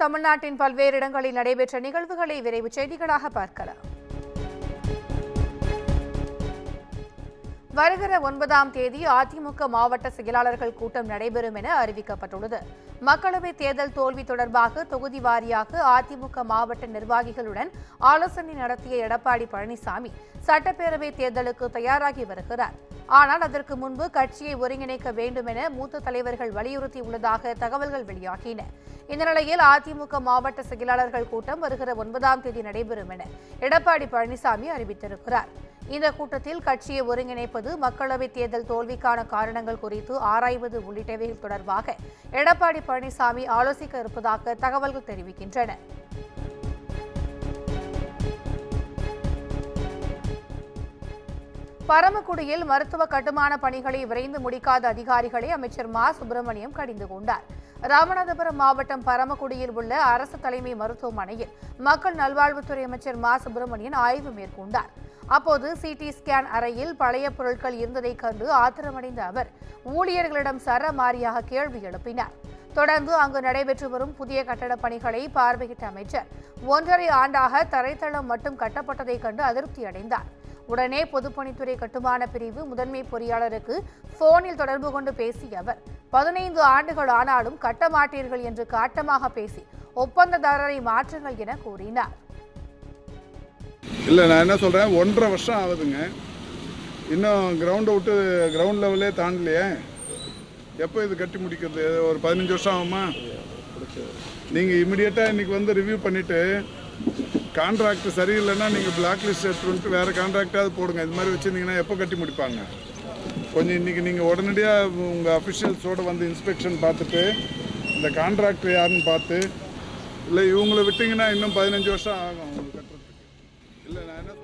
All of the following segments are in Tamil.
தமிழ்நாட்டின் பல்வேறு இடங்களில் நடைபெற்ற நிகழ்வுகளை விரைவு செய்திகளாக பார்க்கலாம். வருகிற 9ஆம் தேதி அதிமுக மாவட்ட செயலாளர்கள் கூட்டம் நடைபெறும் என அறிவிக்கப்பட்டுள்ளது. மக்களவைத் தேர்தல் தோல்வி தொடர்பாக தொகுதி வாரியாக அதிமுக மாவட்ட நிர்வாகிகளுடன் ஆலோசனை நடத்திய எடப்பாடி பழனிசாமி சட்டப்பேரவைத் தேர்தலுக்கு தயாராகி வருகிறார். ஆனால் அதற்கு முன்பு கட்சியை ஒருங்கிணைக்க வேண்டும் என மூத்த தலைவர்கள் வலியுறுத்தியுள்ளதாக தகவல்கள் வெளியாகின. இந்த நிலையில் அதிமுக மாவட்ட செயலாளர்கள் கூட்டம் வருகிற 9ஆம் தேதி நடைபெறும் என எடப்பாடி பழனிசாமி அறிவித்திருக்கிறார். இந்த கூட்டத்தில் கட்சியை ஒருங்கிணைப்பது, மக்களவைத் தேர்தல் தோல்விக்கான காரணங்கள் குறித்து ஆராய்வது உள்ளிட்டவைகள் தொடர்பாக எடப்பாடி பழனிசாமி ஆலோசிக்க இருப்பதாக தகவல்கள் தெரிவிக்கின்றன. பரமக்குடியில் மருத்துவ கட்டுமான பணிகளை விரைந்து முடிக்காத அதிகாரிகளை அமைச்சர் மா சுப்பிரமணியம் கடிந்து கொண்டார். ராமநாதபுரம் மாவட்டம் பரமக்குடியில் உள்ள அரசு தலைமை மருத்துவமனையில் மக்கள் நல்வாழ்வுத்துறை அமைச்சர் மா சுப்பிரமணியன் ஆய்வு மேற்கொண்டார். அப்போது சிடி ஸ்கேன் அறையில் பழைய பொருட்கள் இருந்ததைக் கண்டு ஆத்திரமடைந்த அவர் ஊழியர்களிடம் சரமாரியாக கேள்வி எழுப்பினார். தொடர்ந்து அங்கு நடைபெற்று வரும் புதிய கட்டடப் பணிகளை பார்வையிட்ட அமைச்சர் 1.5 ஆண்டாக தரைத்தளம் மட்டும் கட்டப்பட்டதைக் கண்டு அதிருப்தி அடைந்தார். உடனே பொதுப்பணித்துறை கட்டுமான பிரிவு முதன்மை பொறியாளருக்கு போனில் தொடர்பு கொண்டு பேசிய அவர் 15 ஆண்டுகள் ஆனாலும் கட்ட மாட்டீர்கள் என்று காட்டமாக பேசி ஒப்பந்ததாரரை மாற்றுங்கள் என கூறினார். இல்லை, நான் என்ன சொல்கிறேன், 1.5 வருஷம் ஆகுதுங்க, இன்னும் கிரவுண்ட் லெவலே தாண்டலையே. எப்போ இது கட்டி முடிக்கிறது? ஒரு 15 வருஷம் ஆகுமா? நீங்கள் இமிடியேட்டாக இன்றைக்கி வந்து ரிவ்யூ பண்ணிவிட்டு கான்ட்ராக்ட் சரியில்லைன்னா நீங்கள் பிளாக் லிஸ்ட் எடுத்துட்டு வேறு கான்ட்ராக்டாவது போடுங்க. இது மாதிரி வச்சுருந்தீங்கன்னா எப்போ கட்டி முடிப்பாங்க? கொஞ்சம் இன்றைக்கி நீங்கள் உடனடியாக உங்கள் அஃபிஷியல்ஸோடு வந்து இன்ஸ்பெக்ஷன் பார்த்துட்டு இந்த கான்ட்ராக்டர் யாருன்னு பார்த்து, இல்லை இவங்களை விட்டிங்கன்னா இன்னும் 15 வருஷம் ஆகும் உங்களுக்கு கட்டுறதுக்கு. இல்லை, நான் என்ன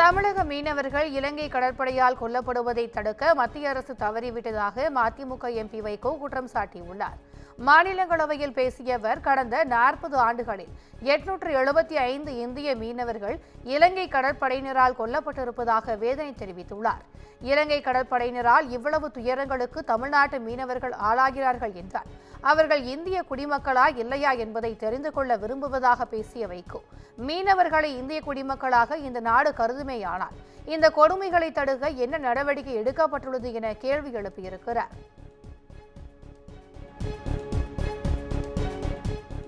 தமிழக மீனவர்கள் இலங்கை கடற்படையால் கொல்லப்படுவதை தடுக்க மத்திய அரசு தவறிவிட்டதாக மதிமுக எம்பி வைகோ குற்றம் சாட்டியுள்ளார். மாநிலங்களவையில் பேசிய அவர் கடந்த 40 ஆண்டுகளில் 875 இந்திய மீனவர்கள் இலங்கை கடற்படையினரால் கொல்லப்பட்டிருப்பதாக வேதனை தெரிவித்துள்ளார். இலங்கை கடற்படையினரால் இவ்வளவு துயரங்களுக்கு தமிழ்நாட்டு மீனவர்கள் ஆளாகிறார்கள் என்றார். அவர்கள் இந்திய குடிமக்களா இல்லையா என்பதை தெரிந்து கொள்ள விரும்புவதாக பேசிய வைகோ, மீனவர்களை இந்திய குடிமக்களாக இந்த நாடு கருதுமேயானால் இந்த கொடுமைகளை தடுக்க என்ன நடவடிக்கை எடுக்கப்பட்டுள்ளது என கேள்வி எழுப்பியிருக்கிறார்.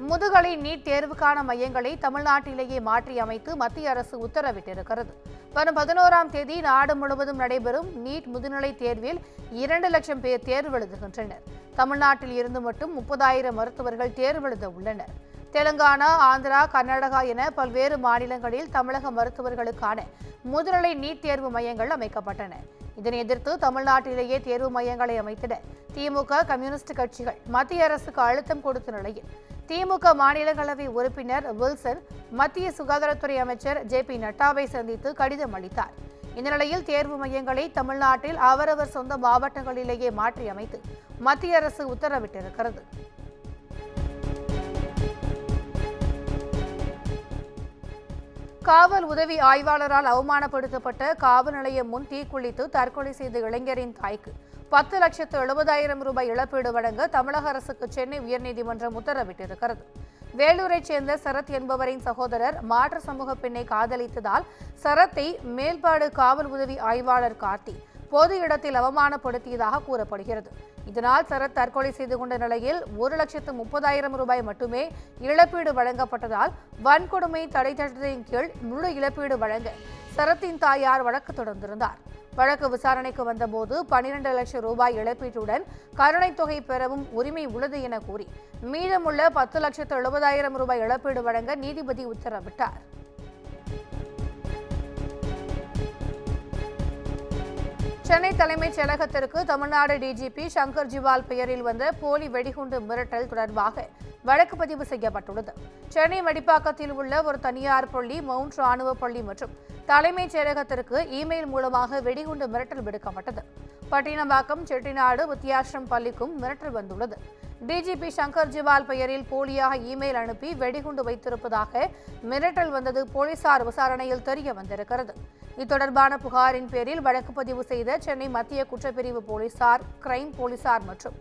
முதுகலை நீட் தேர்வுக்கான மையங்களை தமிழ்நாட்டிலேயே மாற்றி அமைத்து மத்திய அரசு உத்தரவிட்டிருக்கிறது. வரும் 11ஆம் தேதி நாடு முழுவதும் நடைபெறும் நீட் முதுநிலை தேர்வில் 2 லட்சம் பேர் தேர்வு எழுதுகின்றனர். தமிழ்நாட்டில் இருந்து மட்டும் 30,000 மருத்துவர்கள் தேர்வு எழுத உள்ளனர். தெலுங்கானா, ஆந்திரா, கர்நாடகா என பல்வேறு மாநிலங்களில் தமிழக மருத்துவர்களுக்கான முதுநிலை நீட் தேர்வு மையங்கள் அமைக்கப்பட்டன. இதனை எதிர்த்து தமிழ்நாட்டிலேயே தேர்வு மையங்களை அமைத்திட திமுக, கம்யூனிஸ்ட் கட்சிகள் மத்திய அரசுக்கு அழுத்தம் கொடுத்த நிலையில் திமுக மாநிலங்களவை உறுப்பினர் வில்சன் மத்திய சுகாதாரத்துறை அமைச்சர் JP நட்டாவை சந்தித்து கடிதம் அளித்தார். இந்த நிலையில் தேர்வு மையங்களை தமிழ்நாட்டில் அவரவர் சொந்த மாவட்டங்களிலேயே மாற்றி அமைத்து மத்திய அரசு உத்தரவிட்டிருக்கிறது. காவல் உதவி ஆய்வாளரால் அவமானப்படுத்தப்பட்ட காவல் நிலையம் முன் தீக்குளித்து தற்கொலை செய்த இளைஞரின் தாய்க்கு 10,70,000 ரூபாய் இழப்பீடு வழங்க தமிழக அரசுக்கு சென்னை உயர்நீதிமன்றம் உத்தரவிட்டிருக்கிறது. வேலூரைச் சேர்ந்த சரத் என்பவரின் சகோதரர் மாற்று சமூக பெண்ணை காதலித்ததால் சரத்தை மேல்பாடு காவல் உதவி ஆய்வாளர் கார்த்தி பொது இடத்தில் அவமானப்படுத்தியதாக கூறப்படுகிறது. இதனால் சரத் தற்கொலை செய்து கொண்ட நிலையில் 1,30,000 ரூபாய் மட்டுமே இழப்பீடு வழங்கப்பட்டதால் வன்கொடுமை தடை சட்டத்தின் கீழ் முழு இழப்பீடு வழங்க சரத்தின் தாயார் வழக்கு தொடர்ந்திருந்தார். வழக்கு விசாரணைக்கு வந்தபோது 12 லட்சம் ரூபாய் இழப்பீட்டுடன் கருணைத் தொகை பெறவும் உரிமை உள்ளது என கூறி மீதமுள்ள 10,70,000 ரூபாய் இழப்பீடு வழங்க நீதிபதி உத்தரவிட்டார். சென்னை தலைமைச் செயலகத்திற்கு தமிழ்நாடு டிஜிபி சங்கர் ஜிவால் பெயரில் வந்த போலி வெடிகுண்டு மிரட்டல் தொடர்பாக வழக்கு பதிவு செய்யப்பட்டுள்ளது. சென்னை மடிப்பாக்கத்தில் உள்ள ஒரு தனியார் பள்ளி, மவுண்ட் ராணுவ பள்ளி மற்றும் தலைமைச் செயலகத்திற்கு இமெயில் மூலமாக வெடிகுண்டு மிரட்டல் விடுக்கப்பட்டது. பட்டினப்பாக்கம் செட்டிநாடு வித்யாசிரம் பள்ளிக்கும் மிரட்டல் வந்துள்ளது. டிஜிபி சங்கர் ஜிவால் பெயரில் போலியாக இமெயில் அனுப்பி வெடிகுண்டு வைத்திருப்பதாக மிரட்டல் வந்தது போலீசார் விசாரணையில் தெரிய வந்திருக்கிறது. இத்தொடர்பான புகாரின் பேரில் வழக்கு பதிவு செய்த சென்னை மத்திய குற்றப்பிரிவு போலீசார், கிரைம் போலீசார் மற்றும்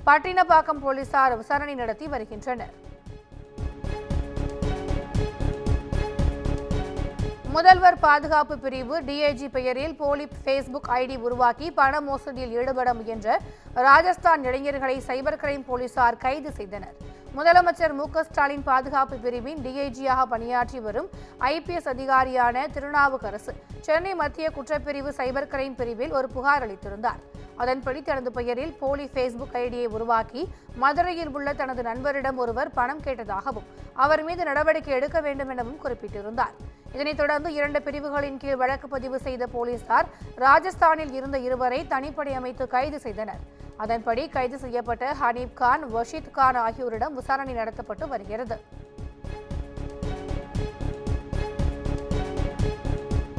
பட்டினப்பாக்கம் போலீசார் விசாரணை நடத்தி வருகின்றனர். முதல்வர் பாதுகாப்பு பிரிவு டிஐஜி பெயரில் போலி ஃபேஸ்புக் ஐடி உருவாக்கி பண மோசடியில் ஈடுபட முயன்ற ராஜஸ்தான் இளைஞர்களை சைபர் கிரைம் போலீசார் கைது செய்தனர். முதலமைச்சர் மு.க.ஸ்டாலின் பாதுகாப்பு பிரிவின் டிஐஜியாக பணியாற்றி வரும் ஐபிஎஸ் அதிகாரியான திருநாவுக்கரசு சென்னை மத்திய குற்றப்பிரிவு சைபர் கிரைம் பிரிவில் ஒரு புகார் அளித்திருந்தார். அதன்படி தனது பெயரில் போலி ஃபேஸ்புக் ஐடியை உருவாக்கி மதுரையில் உள்ள தனது நண்பரிடம் ஒருவர் பணம் கேட்டதாகவும் அவர் மீது நடவடிக்கை எடுக்க வேண்டும் எனவும் குறிப்பிட்டிருந்தார். இதனைத் தொடர்ந்து 2 பிரிவுகளின் கீழ் வழக்கு பதிவு செய்த போலீசார் ராஜஸ்தானில் இருந்த இருவரை தனிப்படை அமைத்து கைது செய்தனர். அதன்படி கைது செய்யப்பட்ட ஹனீப் கான், வஷீத் கான் ஆகியோரிடம் விசாரணை நடத்தப்பட்டு வருகிறது.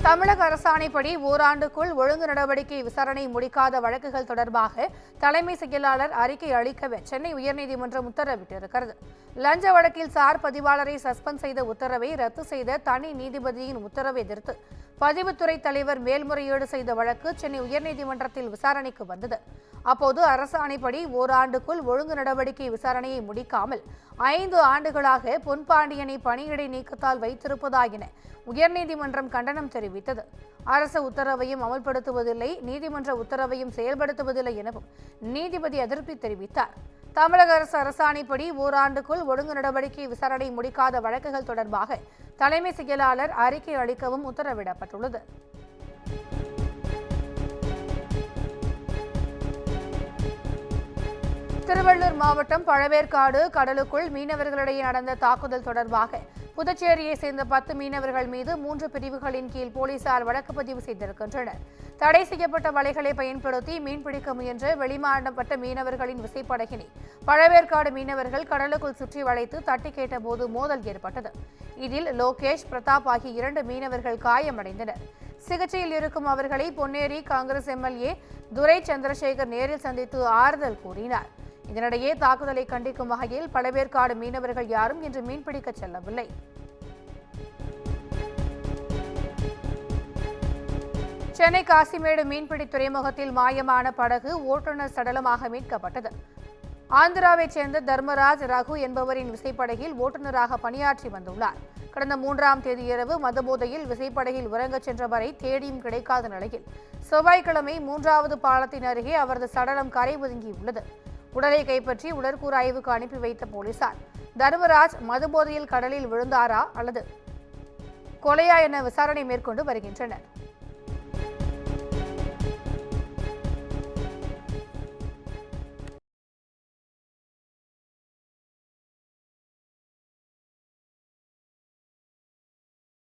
தமிழக அரசாணைப்படி ஓராண்டுக்குள் ஒழுங்கு நடவடிக்கை விசாரணை முடிக்காத வழக்குகள் தொடர்பாக தலைமை செயலாளர் அறிக்கை அளிக்க சென்னை உயர்நீதிமன்றம் உத்தரவிட்டிருக்கிறது. லஞ்ச வழக்கில் சார் பதிவாளரை சஸ்பெண்ட் செய்த உத்தரவை ரத்து செய்த தனி நீதிபதியின் உத்தரவை எதிர்த்து பதிவுத்துறை தலைவர் மேல்முறையீடு செய்த வழக்கு சென்னை உயர்நீதிமன்றத்தில் விசாரணைக்கு வந்தது. அப்போது அரசாணைப்படி ஓராண்டுக்குள் ஒழுங்கு நடவடிக்கை விசாரணையை முடிக்காமல் 5 ஆண்டுகளாக பொன்பாண்டியனை பணியிடை நீக்கத்தால் வைத்திருப்பதா என உயர்நீதிமன்றம் கண்டனம் தெரிவித்தது. அரசு உத்தரவையும் அமல்படுத்துவதில்லை, நீதிமன்ற உத்தரவையும் செயல்படுத்துவதில்லை எனவும் நீதிபதி அதிருப்தி தெரிவித்தார். தமிழக அரசு அரசாணைப்படி ஓராண்டுக்குள் ஒழுங்கு நடவடிக்கை விசாரணை முடிக்காத வழக்குகள் தொடர்பாக தலைமை செயலாளர் அறிக்கை அளிக்கவும் உத்தரவிடப்பட்டுள்ளது. திருவள்ளூர் மாவட்டம் பழவேற்காடு கடலுக்குள் மீனவர்களிடையே நடந்த தாக்குதல் தொடர்பாக புதுச்சேரியை சேர்ந்த 10 மீனவர்கள் மீது 3 பிரிவுகளின் கீழ் போலீசார் வழக்கு பதிவு செய்திருக்கின்றனர். தடை செய்யப்பட்ட வலைகளை பயன்படுத்தி மீன்பிடிக்க முயன்ற வெளிமாவட்ட மீனவர்களின் விசைப்படகினை பழவேற்காடு மீனவர்கள் கடலுக்குள் சுற்றி வளைத்து தட்டி கேட்டபோது மோதல் ஏற்பட்டது. இதில் லோகேஷ், பிரதாப் ஆகிய 2 மீனவர்கள் காயமடைந்தனர். சிகிச்சையில் இருக்கும் அவர்களை பொன்னேரி காங்கிரஸ் எம்எல்ஏ துரை சந்திரசேகர் நேரில் சந்தித்து ஆறுதல் கூறினார். இதனிடையே தாக்குதலை கண்டிக்கும் வகையில் பழவேற்காடு மீனவர்கள் யாரும் இன்று மீன்பிடிக்க செல்லவில்லை. சென்னை காசிமேடு மீன்பிடி துறைமுகத்தில் மாயமான படகு ஓட்டுநர் சடலமாக மீட்கப்பட்டது. ஆந்திராவைச் சேர்ந்த தர்மராஜ் ரகு என்பவரின் விசைப்படகில் ஓட்டுநராக பணியாற்றி வந்துள்ளார். கடந்த 3ஆம் தேதி இரவு மதுபோதையில் விசைப்படகில் உறங்கச் சென்றவரை தேடியும் கிடைக்காத நிலையில் செவ்வாய்க்கிழமை 3வது பாலத்தின் அருகே அவரது சடலம் கரை ஒதுங்கியுள்ளது. உடலை கைப்பற்றி உடற்கூறு ஆய்வுக்கு அனுப்பி வைத்த போலீசார் தர்மராஜ் மதுபோதையில் கடலில் விழுந்தாரா அல்லது கொலையா என விசாரணை மேற்கொண்டு வருகின்றனர்.